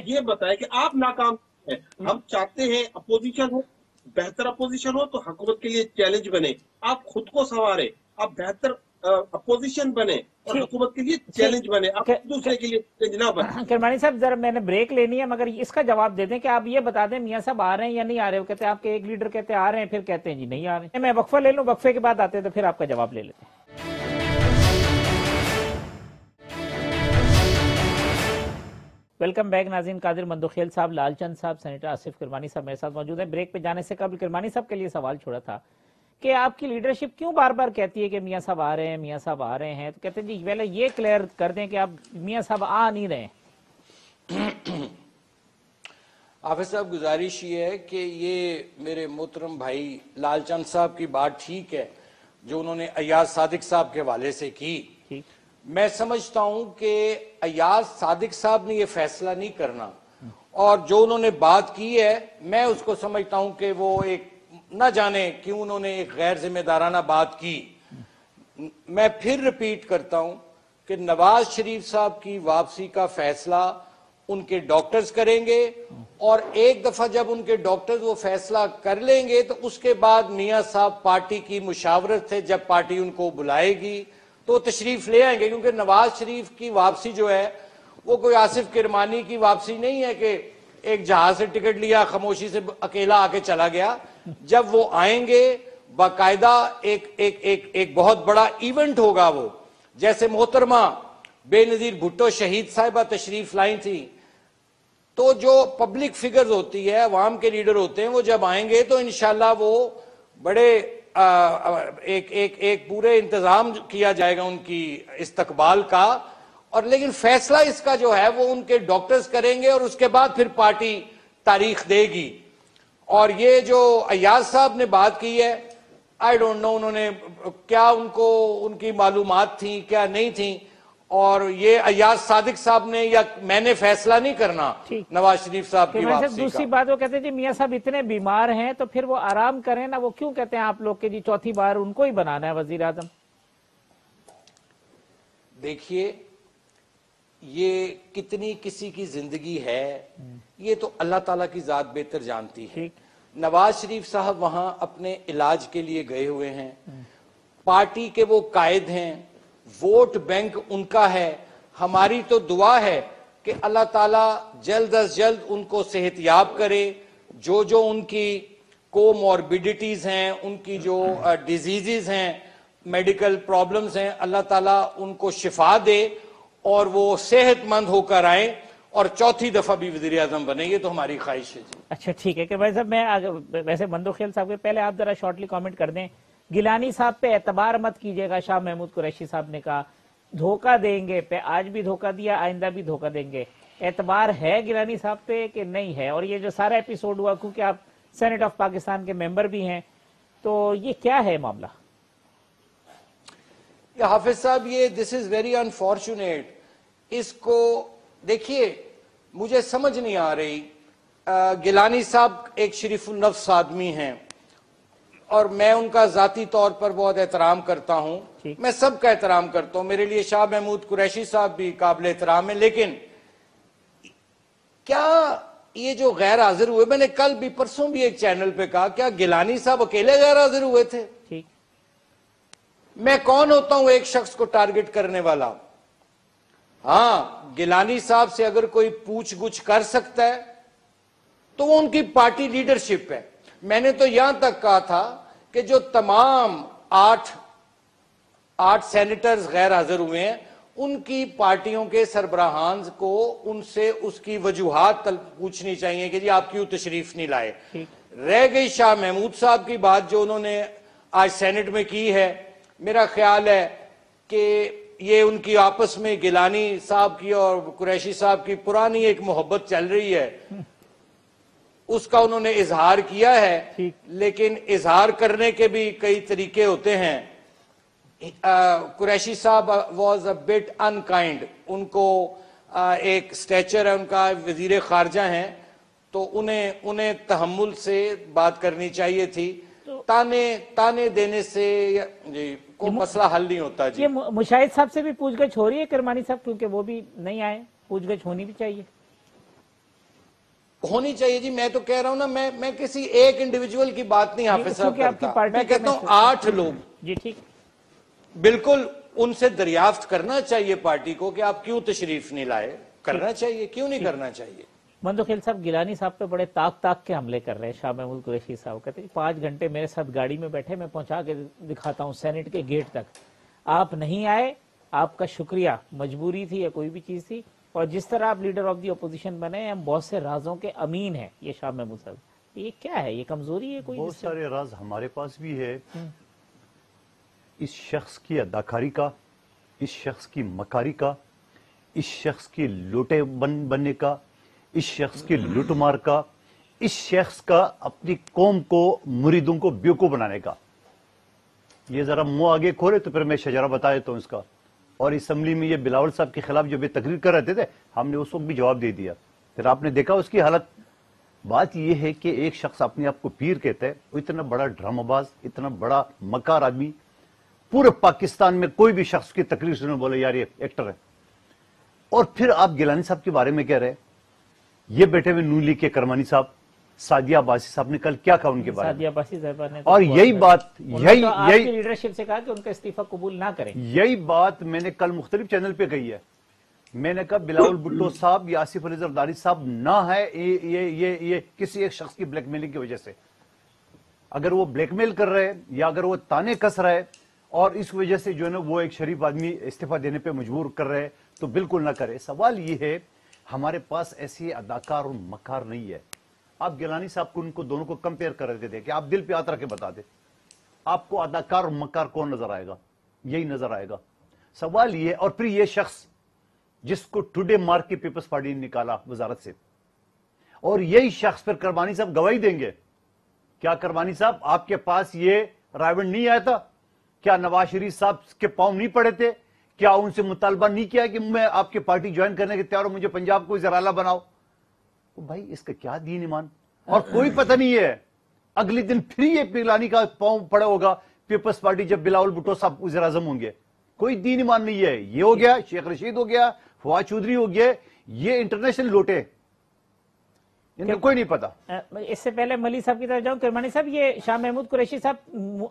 ये बताएं कि आप नाकाम है। हम चाहते हैं अपोजिशन हो, बेहतर अपोजिशन हो, तो हुकूमत के लिए चैलेंज बने। आप खुद को संवारे, आप बेहतर अपोजिशन बने और हुकूमत के लिए चैलेंज बने, अब दूसरे के लिए चैलेंज ना बने। किरमानी साहब जरा मैंने ब्रेक लेनी है, मगर इसका जवाब दे दें कि आप ये बता दें मियां साहब आ रहे हैं या नहीं आ रहे हो। कहते हैं आपके एक लीडर कहते हैं आ रहे हैं, फिर कहते हैं जी नहीं आ रहे हैं। मैं वक्फा ले लूं, वक्फे के बाद आते हैं तो फिर आपका जवाब ले लेते हैं। वेलकम बैक नाज़रीन। कादिर मंदोखेल साहब, लालचंद साहब, सेनेटर आसिफ किरमानी साहब मेरे साथ मौजूद हैं। ब्रेक पे जाने से कबल किरमानी साहब के लिए सवाल छोड़ा था कि आपकी लीडरशिप क्यों बार बार कहती है कि मियां साहब आ रहे हैं, मियां साहब आ रहे हैं। तो कहते हैं जी पहले ये क्लियर कर दें कि आप मियां साहब आ नहीं रहे हैं। हाफिज साहब, गुजारिश ये है कि ये मेरे मोहतरम भाई लालचंद साहब की बात ठीक है जो उन्होंने अयाज सादिक साहब के हवाले से की। मैं समझता हूं कि अयाज सादिक साहब ने ये फैसला नहीं करना, और जो उन्होंने बात की है मैं उसको समझता हूं कि वो एक न जाने क्यों उन्होंने एक गैर जिम्मेदाराना बात की। मैं फिर रिपीट करता हूं कि नवाज शरीफ साहब की वापसी का फैसला उनके डॉक्टर्स करेंगे, और एक दफा जब उनके डॉक्टर्स वो फैसला कर लेंगे तो उसके बाद मियां साहब पार्टी की मुशावरत से जब पार्टी उनको बुलाएगी तो तशरीफ ले आएंगे। क्योंकि नवाज शरीफ की वापसी जो है वो कोई आसिफ किरमानी की वापसी नहीं है कि एक जहाज से टिकट लिया खामोशी से अकेला आके चला गया। जब वो आएंगे बाकायदा एक बहुत बड़ा इवेंट होगा वो। जैसे मोहतरमा बेनजीर भुट्टो शहीद साहिबा तशरीफ लाई थी, तो जो पब्लिक फिगर्स होती है, अवाम के लीडर होते हैं, वो जब आएंगे तो इंशाल्लाह वो बड़े एक पूरे इंतजाम किया जाएगा उनकी इस्तकबाल का। और लेकिन फैसला इसका जो है वो उनके डॉक्टर्स करेंगे और उसके बाद फिर पार्टी तारीख देगी। और ये जो अयाज साहब ने बात की है, आई डोंट नो उन्होंने क्या उनको उनकी मालूमात थी क्या नहीं थी, और ये अयाज सादिक साहब ने या मैंने फैसला नहीं करना नवाज शरीफ साहब की वापसी का। दूसरी बात वो कहते हैं जी मियां साहब इतने बीमार हैं तो फिर वो आराम करें ना, वो क्यों कहते हैं आप लोग के जी चौथी बार उनको ही बनाना है वजीर आजम। देखिए ये कितनी किसी की जिंदगी है ये तो अल्लाह ताला की जात बेहतर जानती है। नवाज शरीफ साहब वहां अपने इलाज के लिए गए हुए हैं, पार्टी के वो कायद हैं, वोट बैंक उनका है। हमारी तो दुआ है कि अल्लाह ताला जल्द अज जल्द उनको सेहतयाब करे। जो जो उनकी कोमॉर्बिडिटीज हैं, उनकी जो डिजीजेस हैं, मेडिकल प्रॉब्लम्स हैं, अल्लाह ताला उनको शिफा दे और वो सेहतमंद होकर आए और चौथी दफा भी वजीर आजम बने। ये तो हमारी ख्वाहिश है। अच्छा ठीक है कि भाई साहब मैं वैसे मंदोखेल साहब के पहले आप जरा शॉर्टली कमेंट कर दें। गिलानी साहब पे एतबार मत कीजिएगा, शाह महमूद कुरैशी साहब ने कहा धोखा देंगे पे, आज भी धोखा दिया आइंदा भी धोखा देंगे। एतबार है गिलानी साहब पे कि नहीं है? और ये जो सारा एपिसोड हुआ, क्योंकि आप सेनेट ऑफ पाकिस्तान के मेंबर भी हैं, तो ये क्या है मामला? हाफिज साहब ये दिस इज वेरी अनफॉर्चुनेट। इसको देखिए मुझे समझ नहीं आ रही। गिलानी साहब एक शरीफुल नफ्स आदमी हैं और मैं उनका जाती तौर पर बहुत एहतराम करता हूं। मैं सबका एहतराम करता हूं, मेरे लिए शाह महमूद कुरैशी साहब भी काबिल एहतराम है। लेकिन क्या ये जो गैर हाजिर हुए, मैंने कल भी परसों भी एक चैनल पे कहा, क्या गिलानी साहब अकेले गैर हाजिर हुए थे? ठीक, मैं कौन होता हूं एक शख्स को टारगेट करने वाला? हाँ, गिलानी साहब से अगर कोई पूछ गुछ कर सकता है तो वो उनकी पार्टी लीडरशिप है। मैंने तो यहां तक कहा था कि जो तमाम आठ सेनेटर्स गैर हाजिर हुए हैं, उनकी पार्टियों के सरबराहान को उनसे उसकी वजूहात पूछनी चाहिए कि जी आप क्यों तशरीफ नहीं लाए। रह गई शाह महमूद साहब की बात जो उन्होंने आज सेनेट में की है, मेरा ख्याल है कि ये उनकी आपस में गिलानी साहब की और कुरैशी साहब की पुरानी एक मोहब्बत चल रही है, उसका उन्होंने इजहार किया है। लेकिन इजहार करने के भी कई तरीके होते हैं। कुरैशी साहब वॉज अ बिट अनकाइंड, उनको एक स्टेचर है उनका, वजीर खारजा हैं, तो उन्हें तहम्मुल से बात करनी चाहिए थी। ताने देने से जी कोई मसला हल नहीं होता जी। ये मुशाहिद साहब से भी पूछगछ हो रही है किरमानी साहब, क्योंकि वो भी नहीं आए, पूछगछ होनी भी चाहिए। होनी चाहिए जी, मैं तो कह रहा हूं ना, मैं किसी एक इंडिविजुअल की बात नहीं हाफिज साहब करता, मैं कहता हूं 8 लोग जी। ठीक, बिल्कुल उनसे दरियाफ्त करना चाहिए पार्टी को कि आप क्यों तशरीफ नहीं लाए, करना चाहिए, क्यों नहीं करना चाहिए। मंदोखेल साहब, गिलानी साहब पे बड़े ताक के हमले कर रहे हैं शाह महमूद कुरैशी साहब। कहते हैं 5 घंटे मेरे साथ गाड़ी में बैठे, मैं पहुंचा के दिखाता हूं सेनेट के गेट तक, आप नहीं आए, आपका शुक्रिया, मजबूरी थी या कोई भी चीज थी, और जिस तरह आप लीडर ऑफ दी अपोजिशन बने, हम बहुत से राजों के अमीन हैं। ये शाह महमूद साहब, ये क्या है, ये कमजोरी है कोई? बहुत सारे राज हमारे पास भी है। इस शख्स की अदाकारी का, इस शख्स की मकारी का, इस शख्स की लूटे बनने का, इस शख्स की लूटमार का, इस शख्स का अपनी कौम को, मुरीदों को बेवकूफ बनाने का। ये जरा मुंह आगे खोले तो फिर मैं शजरा बता देता हूं इसका। और असेंबली में ये बिलावल साहब के खिलाफ जब ये तकरीर कर रहे थे, हमने उस वक्त भी जवाब दे दिया, फिर आपने देखा उसकी हालत। बात यह है कि एक शख्स अपने आप को पीर कहता है, वो इतना बड़ा ड्रामाबाज, इतना बड़ा मकार आदमी, पूरे पाकिस्तान में कोई भी शख्स की तकरीर सुने बोले यार ये एक्टर है। और फिर आप गिलानी साहब के बारे में कह रहे हैं, ये बैठे हुए नून लीग के करमानी साहब, सादिया अब्बासी साहब ने कल क्या कहा उनके बारे में? सादिया अब्बासी साहबा ने और यही बात, यही लीडरशिप से कहा कि उनका इस्तीफा कबूल ना करें। यही बात मैंने कल मुख्तलिफ चैनल पे कही है। मैंने कहा बिलावल भुट्टो साहब या आसिफ अली जरदारी साहब ना है ये किसी एक शख्स की ब्लैकमेलिंग की वजह से। अगर वो ब्लैकमेल कर रहे हैं या अगर वो ताने कस रहे हैं और इस वजह से जो है ना वो एक शरीफ आदमी इस्तीफा देने पे मजबूर कर रहे हैं, तो बिल्कुल ना करे। सवाल ये है, हमारे पास ऐसी अदाकार और मकार नहीं है। आप गिलानी साहब को उनको दोनों को कंपेयर कर रहे थे कि आप दिल पे हाथ रख के बता दे, आपको अदाकार और मकार कौन नजर आएगा? यही नजर आएगा। सवाल ये, और फिर ये शख्स जिसको टुडे मार्क के पीपल्स पार्टी ने निकाला वजारत से, और यही शख्स फिर करमानी साहब गवाही देंगे। क्या करमानी साहब आपके पास ये रायवंड नहीं आया था? क्या नवाज शरीफ साहब के पांव नहीं पड़े थे? क्या उनसे मुतालबा नहीं किया कि मैं आपके पार्टी ज्वाइन करने के तैयार हूं, मुझे पंजाब को जराला बनाओ? तो भाई इसका क्या दीन ईमान, और कोई पता नहीं है। अगले दिन फिर ये गिलानी का पांव पड़ा होगा पीपल्स पार्टी जब बिलावल भुट्टो साहब वज़ीर आज़म होंगे। कोई दीन ईमान नहीं है। ये हो गया, शेख रशीद हो गया, फवाद चौधरी हो गया, ये इंटरनेशनल लोटे, इनको कोई नहीं पता। इससे पहले मली साहब की तरफ जाऊं, किरमानी साहब, ये शाह महमूद कुरैशी साहब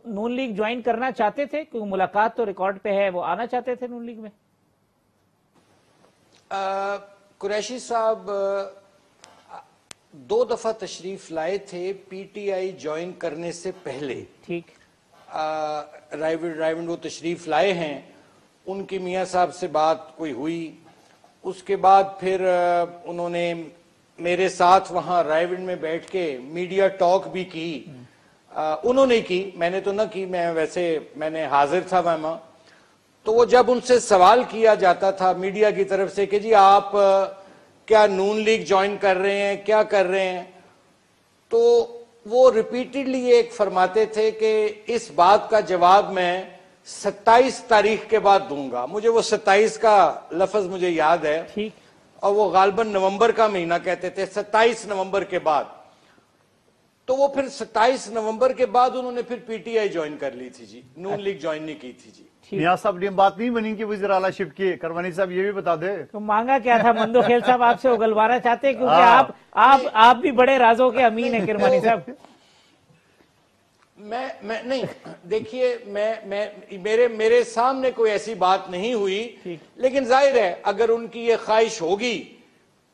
नून लीग ज्वाइन करना चाहते थे? क्योंकि मुलाकात तो रिकॉर्ड पे है, वो आना चाहते थे नून लीग में? कुरैशी साहब 2 दफा तशरीफ लाए थे पीटीआई ज्वाइन करने से पहले। ठीक। रायवंड वो तशरीफ लाए हैं, उनकी मियाँ साहब से बात कोई हुई, उसके बाद फिर उन्होंने मेरे साथ वहां रायवंड में बैठ के मीडिया टॉक भी की। उन्होंने की, मैंने तो ना की, मैंने हाजिर था वहां। तो वो जब उनसे सवाल किया जाता था मीडिया की तरफ से कि जी आप क्या नून लीग ज्वाइन कर रहे हैं, क्या कर रहे हैं, तो वो रिपीटेडली एक फरमाते थे कि इस बात का जवाब मैं 27 तारीख के बाद दूंगा। मुझे वो 27 का लफ्ज मुझे याद है। ठीक। और वो गालबन नवंबर का महीना कहते थे, 27 नवंबर के बाद। तो वो फिर 27 नवंबर के बाद उन्होंने फिर पीटीआई ज्वाइन कर ली थी जी, नून लीग ज्वाइन नहीं की थी जी। मियां साहब ने बात नहीं बनी कि वज़ीर आला शिफ्ट की। करवानी साहब ये भी बता दे, तो मांगा क्या था? मंदोखेल साहब आपसे उगलवाना चाहते हैं क्योंकि आप भी बड़े राजों के अमीन हैं किरमानी साहब। मैं नहीं, देखिए मेरे सामने कोई ऐसी बात नहीं हुई, लेकिन जाहिर है अगर उनकी ये ख्वाहिश होगी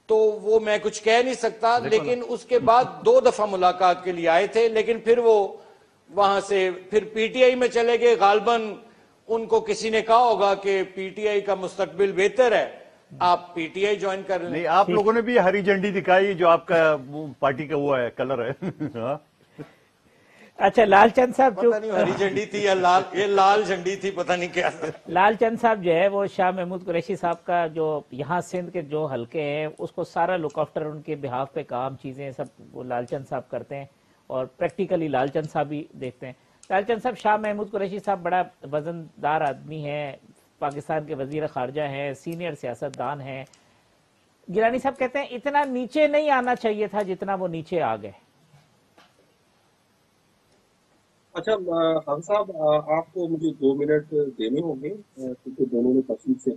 तो वो मैं कुछ कह नहीं सकता। लेकिन उसके बाद 2 दफा मुलाकात के लिए आए थे, लेकिन फिर वो वहां से फिर पीटीआई में चले गए। गालबन उनको किसी ने कहा होगा कि पीटीआई का मुस्तकबिल बेहतर है, आप पीटीआई ज्वाइन कर लें। नहीं, आप लोगों ने भी हरी झंडी दिखाई, जो आपका पार्टी का वो है कलर है। अच्छा, लालचंद साहब, पता नहीं हरी झंडी थी या लाल झंडी थी, पता नहीं क्या था। लालचंद साहब जो है वो शाह महमूद कुरैशी साहब का जो यहाँ सिंध के जो हलके हैं उसको सारा लुक आफ्टर, उनके बिहाफ पे काम, चीजें सब वो लालचंद साहब करते हैं और प्रैक्टिकली लालचंद साहब भी देखते हैं। लालचंद साहब, शाह महमूद कुरैशी साहब बड़ा वजनदार आदमी है, पाकिस्तान के वजीर खारजा हैं, सीनियर सियासतदान हैं। गिलानी साहब कहते हैं इतना नीचे नहीं आना चाहिए था जितना वो नीचे आ गए। अच्छा हम साहब, आपको मुझे 2 मिनट देने होंगे क्योंकि दोनों ने तफसील से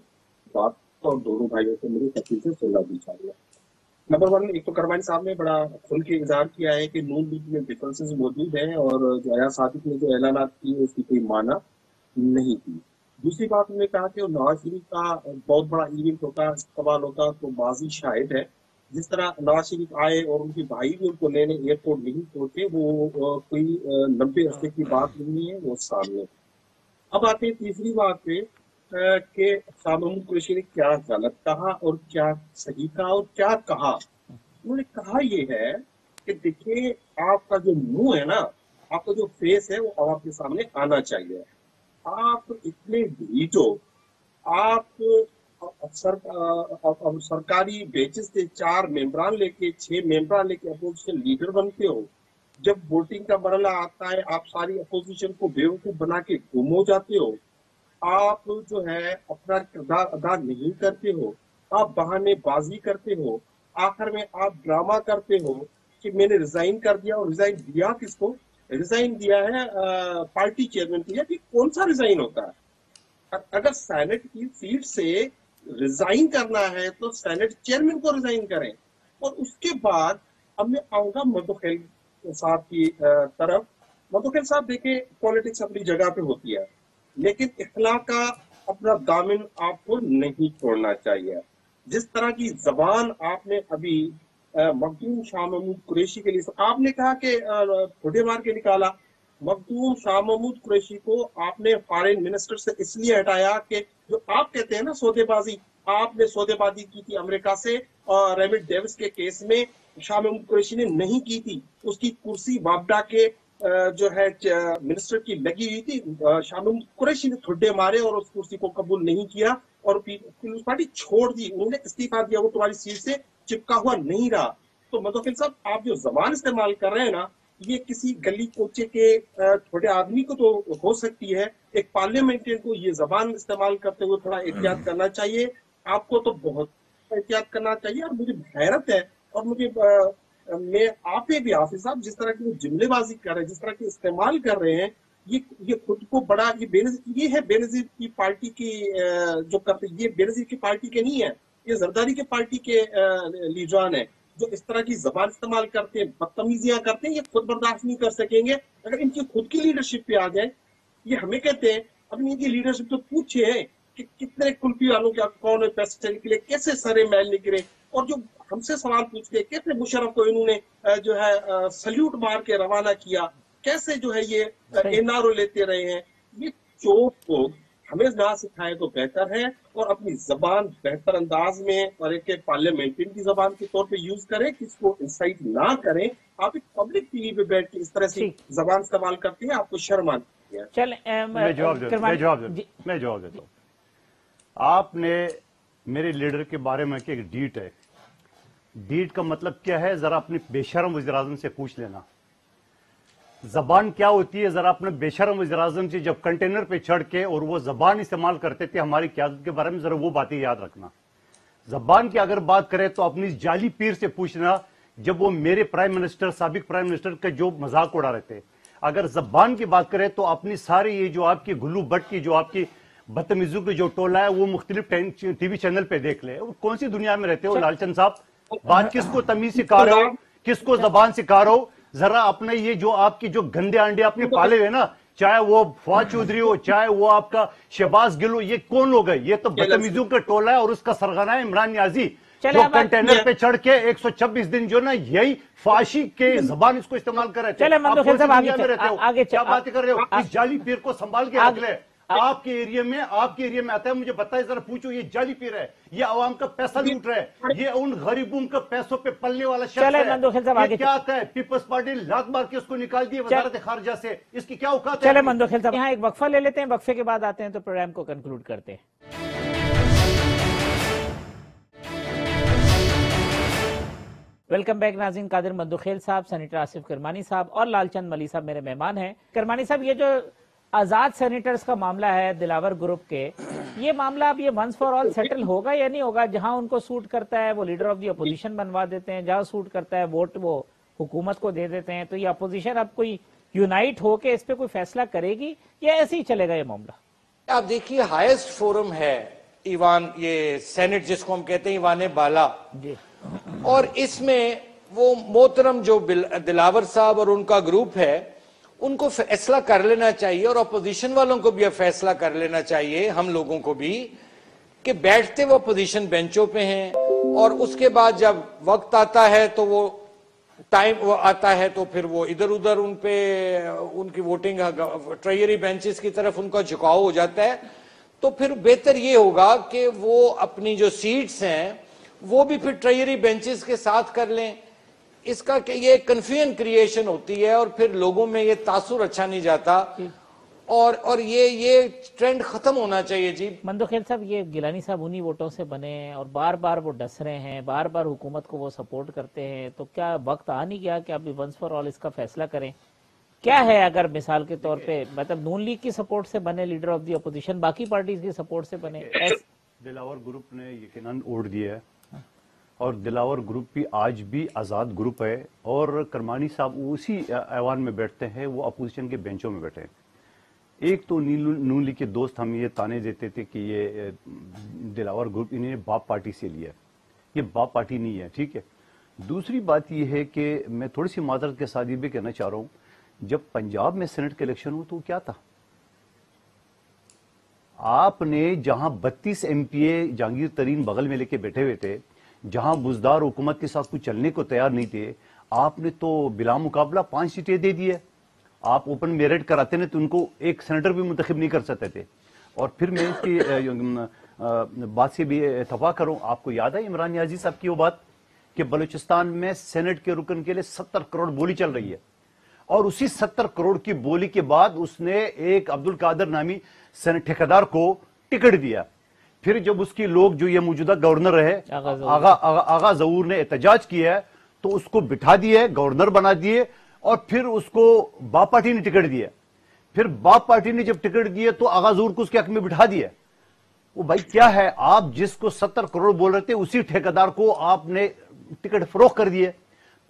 बात और दोनों भाइयों से मुझे तफसील से सुनना भी चाहिए। नंबर 1, एक तो करमानी साहब ने बड़ा खुल के इज़हार किया है कि नून लीग में डिफरेंसेस मौजूद हैं और जो अयाज सादिक ने जो ऐलानात किए उसकी कोई माना नहीं थी। दूसरी बात उन्होंने कहा कि नवाज शरीफ का बहुत बड़ा इवेंट होता, इस्तेमाल होता, तो माजी शायद है। जिस तरह नवाज शरीफ आए और उनके भाई भी उनको लेने एयरपोर्ट नहीं पहुंचे, वो कोई लंबे अरसे की बात नहीं है, वो सामने। अब आते हैं तीसरी बात पे कि शाह महमूद कुरैशी ने क्या गलत कहा और क्या सही कहा और क्या कहा। उन्होंने कहा ये है कि देखिए, आपका जो मुंह है ना, आपका जो फेस है, वो आवाम के सामने आना चाहिए। आप इतने ढीठ हो, आप सरकारी बेंचेस से 4 मेंबरान लेके 6 मेंबरान लेके अपोजिशन लीडर बनते हो। जब वोटिंग का मरला आता है, आप सारी अपोजिशन को बेवकूफ बना के गुम हो जाते हो। आप जो है अपना किरदार अदा नहीं करते हो, आप बहानेबाजी करते हो। आखिर में आप ड्रामा करते हो कि मैंने रिजाइन कर दिया, और रिजाइन दिया किसको? रिजाइन दिया है पार्टी चेयरमैन को। ये कौन सा रिजाइन होता है? अगर सेनेट की सीट से रिजाइन करना है तो सेनेट चेयरमैन को रिजाइन करें। और उसके बाद अब मैं आऊंगा मधुखेल साहब की तरफ। मधुखेल साहब, देखें, पॉलिटिक्स अपनी जगह पे होती है, लेकिन इखलाक का अपना दामन आपको नहीं छोड़ना चाहिए। जिस तरह की जबान आपने अभी मखदूम शाह महमूद कुरैशी के लिए, आपने कहा कि ठुड्डे मार के निकाला। मखदूम शाह महमूद कुरैशी को आपने फॉरेन मिनिस्टर से इसलिए हटाया कि जो आप कहते हैं ना सौदेबाजी, आपने सौदेबाजी की थी अमेरिका से, और रेमिट डेविस के केस में शाह महमूद कुरैशी ने नहीं की थी। उसकी कुर्सी वापडा के जो है मिनिस्टर की लगी हुई थी। शाह महमूद कुरैशी ने ठुड्डे मारे और उस कुर्सी को कबूल नहीं किया और पीपल्स पार्टी छोड़ दी। उन्होंने इस्तीफा दिया, वो तुम्हारी सीट से चिपका हुआ नहीं रहा। तो मधुखेल साहब, आप जो जबान इस्तेमाल कर रहे हैं ना, ये किसी गली कोचे के छोटे आदमी को तो हो सकती है, एक पार्लियामेंटेरियन को ये जबान इस्तेमाल करते हुए थोड़ा एहतियात करना चाहिए। आपको तो बहुत एहतियात करना चाहिए। और मुझे हैरत है, और मुझे मैं आप पे भी हाफिज साहब, जिस तरह की जुमलेबाजी कर रहे हैं, जिस तरह की इस्तेमाल कर रहे हैं, ये खुद को बड़ा ये है बेनजीर की पार्टी की जो करते, ये बेनजीर की पार्टी के नहीं है, ये जरदारी के पार्टी के लीडरान है जो इस तरह की जबान इस्तेमाल करते हैं, बदतमीजियां करते हैं। ये खुद बर्दाश्त नहीं कर सकेंगे अगर इनकी खुद की लीडरशिप पे आ जाए। ये हमें कहते हैं, अपनी इनकी लीडरशिप तो पूछे है कि कितने कुल्फी वालों के अकाउंट में पैसे निकले, कैसे सरे मैल निकले, और जो हमसे सवाल पूछते हैं कैसे मुशर्रफ को इन्होंने जो है सल्यूट मार के रवाना किया, कैसे जो है ये एनआरओ लेते रहे हैं। ये चोट को हमें ना सिखाए तो बेहतर है, और अपनी जबान बेहतर अंदाज में और एक पार्लियामेंटेरियन की जबान के तौर पे यूज करें, किसको इंसाइट ना करें। आप एक पब्लिक टीवी पे बैठ के इस तरह से जबान इस्तेमाल करते हैं, आपको शर्म आती है। चलें, मैं जवाब देता हूँ। आपने मेरे लीडर के बारे में कि एक डीट है, डीट का मतलब क्या है जरा अपने बेशरम वज़ीर-ए-आज़म से पूछ लेना। जबान क्या होती है जरा अपने बेशरम वज़ीर-ए-आज़म से जब कंटेनर पे चढ़ के और वो जबान इस्तेमाल करते थे हमारी क़यादत के बारे में, जरा वो बातें याद रखना। जबान की अगर बात करें तो अपनी जाली पीर से पूछना, जब वो मेरे प्राइम मिनिस्टर, साबिक प्राइम मिनिस्टर का जो मजाक उड़ा रहे थे। अगर जबान की बात करें तो अपनी सारी ये जो आपकी गुल्लू बट की जो आपकी बदतमीजों की जो टोला है, वो मुख्तलिफ टीवी चैनल पे देख ले। कौन सी दुनिया में रहते हो लालचंद साहब? बात किसको तमीज सिखा रहे हो, किसको जबान सिखा रहे हो? जरा अपने ये जो आपकी जो गंदे अंडे अपने पाले हुए ना, चाहे वो फवाद चौधरी हो, चाहे वो आपका शहबाज गिल हो, ये कौन लोग है? ये तो बदतमीजों का टोला है और उसका सरगना है इमरान नियाजी, जो कंटेनर पे चढ़ के 126 दिन जो ना यही फाशी के जबान इसको इस्तेमाल कर रहे थे। क्या बात कर रहे हो? इस जाली पीर को संभाल के रख ले। आपके एरिया में आता है, मुझे बताइए जरा, पूछो, ये जाली पीर है, ये आवाम का पैसा लूट रहा है, ये उन गरीबों का पैसों पे पलने वाला शख्स है। ये क्या आता है? पीपल्स पार्टी लात मार के उसको निकाल दिए वजारत खारजा से, इसकी क्या औकात है? चले मंदोखेल साहब, यहाँ एक वक्फा ले लेते हैं, वक्फे के बाद आते हैं तो प्रोग्राम को कंक्लूड करते हैं। वेलकम बैक नाज़रीन। कादिर मंदोखेल साहब, सेनेटर आसिफ करमानी साहब और लालचंद मली साहब मेरे मेहमान हैं। करमानी साहब, ये जो आजाद सेनेटर्स का मामला है दिलावर ग्रुप के, ये मामला अब ये वंस फॉर ऑल सेटल होगा या नहीं होगा? जहां उनको सूट करता है वो लीडर ऑफ दी अपोजिशन बनवा देते हैं, जहां सूट करता है वोट वो हुकूमत को दे देते हैं। तो ये अपोजिशन अब कोई यूनाइट होके इस पे कोई फैसला करेगी या ऐसे ही चलेगा ये मामला? आप देखिए, हाईएस्ट फोरम है ईवान, ये सेनेट जिसको हम कहते हैं ईवान बाला जी, और इसमें वो मोहतरम जो दिलावर साहब और उनका ग्रुप है, उनको फैसला कर लेना चाहिए और अपोजिशन वालों को भी अब फैसला कर लेना चाहिए, हम लोगों को भी, कि बैठते वो अपोजिशन बेंचों पे हैं और उसके बाद जब वक्त आता है तो वो टाइम वो आता है तो फिर वो इधर उधर उन पे उनकी वोटिंग ट्रेजरी बेंचेस की तरफ उनका झुकाव हो जाता है, तो फिर बेहतर ये होगा कि वो अपनी जो सीट्स हैं वो भी फिर ट्रेजरी बेंचेस के साथ कर लें। इसका कि ये कंफ्यूजन क्रिएशन होती है और फिर लोगों में ये तासुर अच्छा नहीं जाता और ये ट्रेंड खत्म होना चाहिए जी। मंदोखेल साहब, ये गिलानी साहब उन्हीं वोटों से बने हैं और बार बार वो डस रहे हैं, बार बार हुकूमत को वो सपोर्ट करते हैं, तो क्या वक्त आ नहीं गया कि अभी वंस फॉर ऑल इसका फैसला करें? क्या है अगर मिसाल के तौर पे मतलब नून लीग की सपोर्ट से बने लीडर ऑफ दी अपोजिशन, बाकी पार्टीज की सपोर्ट से बने? दिलावर ग्रुप ने यकीनन वोट दिया है और दिलावर ग्रुप भी आज भी आज़ाद ग्रुप है और करमानी साहब उसी ऐवान में बैठते हैं, वो अपोजिशन के बेंचों में बैठे हैं। एक तो नून लीग के दोस्त हम ये ताने देते थे कि ये दिलावर ग्रुप इन्हें बाप पार्टी से लिया, ये बाप पार्टी नहीं है, ठीक है। दूसरी बात ये है कि मैं थोड़ी सी माजरत के साथ ये भी कहना चाह रहा हूँ, जब पंजाब में सेनेट के इलेक्शन हुआ तो क्या था, आपने जहां 32 एमपीए जहांगीर तरीन बगल में लेके बैठे हुए थे, जहां बुजदार हुकूमत के साथ कुछ चलने को तैयार नहीं थे, आपने तो बिला मुकाबला 5 सीटें दे दी है। आप ओपन मेरिट कराते ने तो उनको एक सेनेटर भी मुंतखब नहीं कर सकते थे। और फिर मैं इसकी बात से भी इत्तफाक करूं, आपको याद है इमरान नियाजी साहब की वो बात कि बलूचिस्तान में सेनेट के रुकन के लिए 70 करोड़ बोली चल रही है और उसी 70 करोड़ की बोली के बाद उसने एक अब्दुल कादर नामी सेनेट ठेकेदार को टिकट दिया। फिर जब उसकी लोग जो ये मौजूदा गवर्नर है आगा जहूर ने एहतजाज किया है तो उसको बिठा दिए, गवर्नर बना दिए और फिर उसको बाप पार्टी ने टिकट दिया। फिर बाप पार्टी ने जब टिकट दिए तो आगा जहूर को उसके हक में बिठा दिया। वो भाई क्या है, आप जिसको 70 करोड़ बोल रहे थे उसी ठेकेदार को आपने टिकट फरोख्त कर दिए।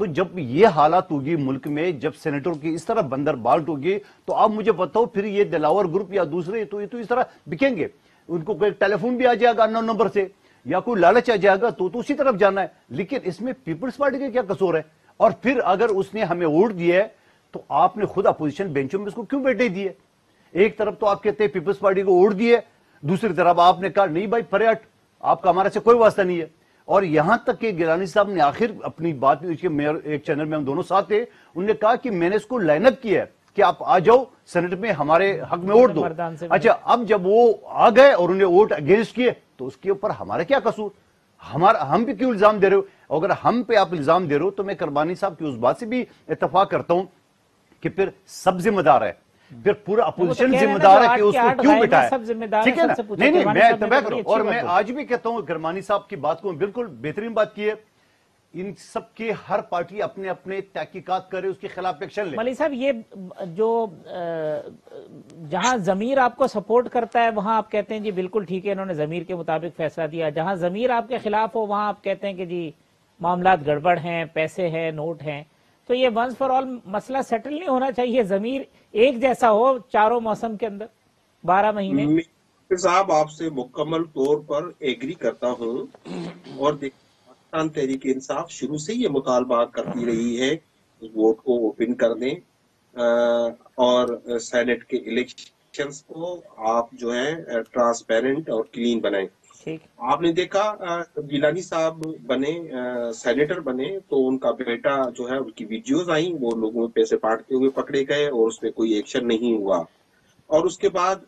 तो जब ये हालात होगी मुल्क में, जब सेनेटर की इस तरह बंदर बाल्ट होगी, तो आप मुझे बताओ फिर ये दिलावर ग्रुप या दूसरे तो ये तो इस तरह बिकेंगे। उनको कोई टेलीफोन भी आ जाएगा अननोन नंबर से या कोई लालच आ जाएगा तो उसी तरफ जाना है। लेकिन इसमें पीपल्स पार्टी का क्या कसूर है? और फिर अगर उसने हमें वोट दिया है तो आपने खुद अपोजिशन बेंचों में उसको क्यों बैठे दिए? एक तरफ तो आप कहते हैं पीपल्स पार्टी को वोट दिए, दूसरी तरफ आपने कहा नहीं भाई फरियाट, आपका हमारे से कोई वास्ता नहीं है। और यहां तक कि गिलानी साहब ने आखिर अपनी बात में, एक चैनल में हम दोनों साथ थे, उन्होंने कहा कि मैंने इसको लाइनअप किया है कि आप आ जाओ सेनेट में हमारे हक में वोट दो। अच्छा, अब जब वो आ गए और उन्हें वोट अगेंस्ट किए तो उसके ऊपर हमारा क्या कसूर? हम भी क्यों इल्जाम दे रहे हो? अगर हम पे आप इल्जाम दे रहे हो तो मैं करबानी साहब की उस बात से भी इत्तेफाक करता हूं कि फिर सब जिम्मेदार है, फिर पूरा अपोजिशन जिम्मेदार है कि उसको क्यों बिठाया, ठीक है ना? नहीं नहीं, मैं तबाह करूं। और मैं आज भी कहता हूं करमानी साहब की बात को बिल्कुल बेहतरीन बात की है, इन सब के हर पार्टी अपने अपने तहकीकात करे, उसके खिलाफ एक्शन ले। मलिक साहब, ये जो जहां जमीर आपको सपोर्ट करता है वहां आप कहते हैं जी बिल्कुल ठीक है, इन्होंने जमीर के मुताबिक फैसला दिया, जहां जमीर आपके खिलाफ हो वहां आप कहते हैं कि जी मामलात गड़बड़ हैं, पैसे हैं, नोट हैं। तो ये वंस फॉर ऑल मसला सेटल नहीं होना चाहिए? जमीर एक जैसा हो चारों मौसम के अंदर 12 महीने। साहब, आपसे मुकम्मल तौर पर एग्री करता हूं और पाकिस्तान तहरीक इंसाफ शुरू से ये मुतालबा करती रही है वोट को ओपन कर दें और सेनेट के इलेक्शंस को आप जो है ट्रांसपेरेंट और क्लीन बनाएं। आपने देखा गिलानी साहब बने सेनेटर बने तो उनका बेटा जो है, उनकी वीडियोस आई, वो लोगों में पैसे बांटते हुए पकड़े गए और उसमें कोई एक्शन नहीं हुआ। और उसके बाद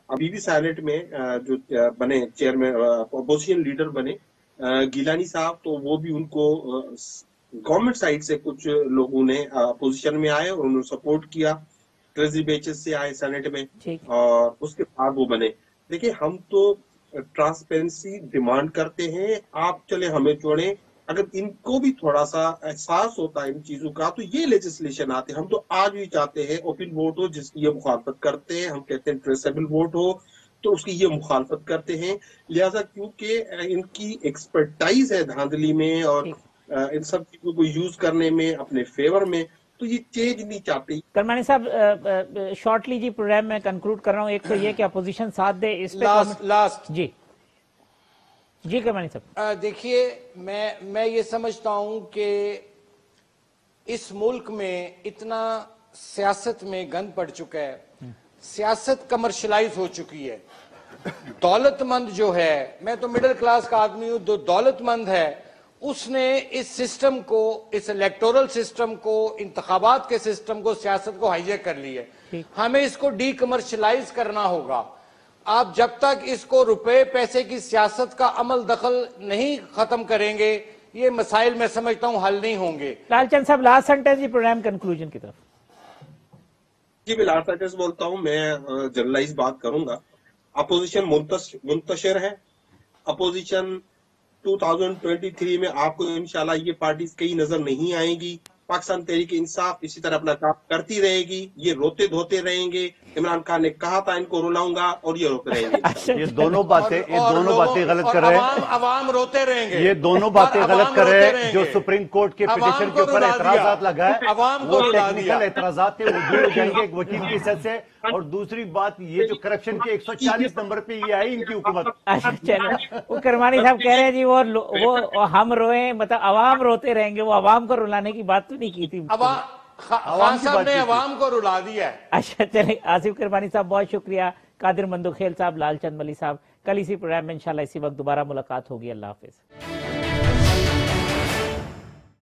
अभी भी सेनेट में जो बने चेयरमैन अपोजिशन लीडर बने गिलानी साहब, तो वो भी उनको गवर्नमेंट साइड से कुछ लोगों ने अपोजिशन में आए और उन्होंने सपोर्ट किया, ट्रेजरी बेचेस से आए सेनेट में और उसके बाद वो बने। देखिए, हम तो ट्रांसपेरेंसी डिमांड करते हैं, आप चले हमें छोड़ें। अगर इनको भी थोड़ा सा एहसास होता है इन चीजों का तो ये लेजिस्लेशन आते। हम तो आज भी चाहते हैं ओपन वोट हो, जिसकी ये मुखालफत करते हैं। हम कहते हैं ट्रेसेबल वोट हो तो उसकी ये मुखालफत करते हैं। लिहाजा क्योंकि इनकी एक्सपर्टाइज है धांधली में और इन सब चीजों को यूज करने में अपने फेवर में, तो ये चेंज नहीं चाहते। करमानी साहब, शॉर्टली जी प्रोग्राम में कंक्लूड कर रहा हूँ। एक तो ये कि अपोजिशन साथ दे, इस पे लास्ट जी करमानी साहब। देखिए, मैं ये समझता हूं कि इस मुल्क में इतना सियासत में गंद पड़ चुका है, सियासत कमर्शलाइज हो चुकी है। दौलतमंद जो है, मैं तो मिडिल क्लास का आदमी हूं, जो दौलतमंद है उसने इस सिस्टम को, इस इलेक्टोरल सिस्टम को, इंतखाबात के सिस्टम को, सियासत को हाईजैक कर ली है। हमें इसको डी कमर्शलाइज करना होगा। आप जब तक इसको रुपए पैसे की सियासत का अमल दखल नहीं खत्म करेंगे, ये मसाइल मैं समझता हूं हल नहीं होंगे। लालचंद साहब, लास्ट सेंटेंस, प्रोग्राम कंक्लूजन की तरफ। जी, मैं लास्ट सेंटेंस बोलता हूं, मैं जनरलाइज बात करूंगा। अपोजिशन मुंतशिर है। अपोजिशन 2023 में आपको इंशाल्लाह ये पार्टीज कहीं नजर नहीं आएंगी। पाकिस्तान तहरीक इंसाफ इसी तरह अपना काम करती रहेगी। ये रोते धोते रहेंगे। इमरान खान ने कहा था इनको रुलाऊंगा और ये रोते रहेंगे। ये दोनों बातें गलत कर रहे हैं। अवाम रोते रहेंगे। ये दोनों बातें गलत कर रहे हैं। जो सुप्रीम कोर्ट के पिटीशन के ऊपर एतराजात लगा है, वो टेक्निकल एतराजात थे, वो दूर हो जाएंगे एक वकील की हैसियत से। और दूसरी बात, ये जो करप्शन के 140 नंबर पे ये आई इनकी हुकूमत। अच्छा, चलो, वो करमानी साहब कह रहे हैं जी वो हम रोए, मतलब अवाम रोते रहेंगे। वो अवाम को रुलाने की बात तो नहीं की थी। खान साहब ने अवाम को रुला दिया है। अच्छा, चले, आसिफ करमानी साहब बहुत शुक्रिया, कादिर मंदुखेल साहब, लालचंद मलिक साहब। कल इसी प्रोग्राम में इंशाल्लाह इसी वक्त दोबारा मुलाकात होगी। अल्लाह हाफिज।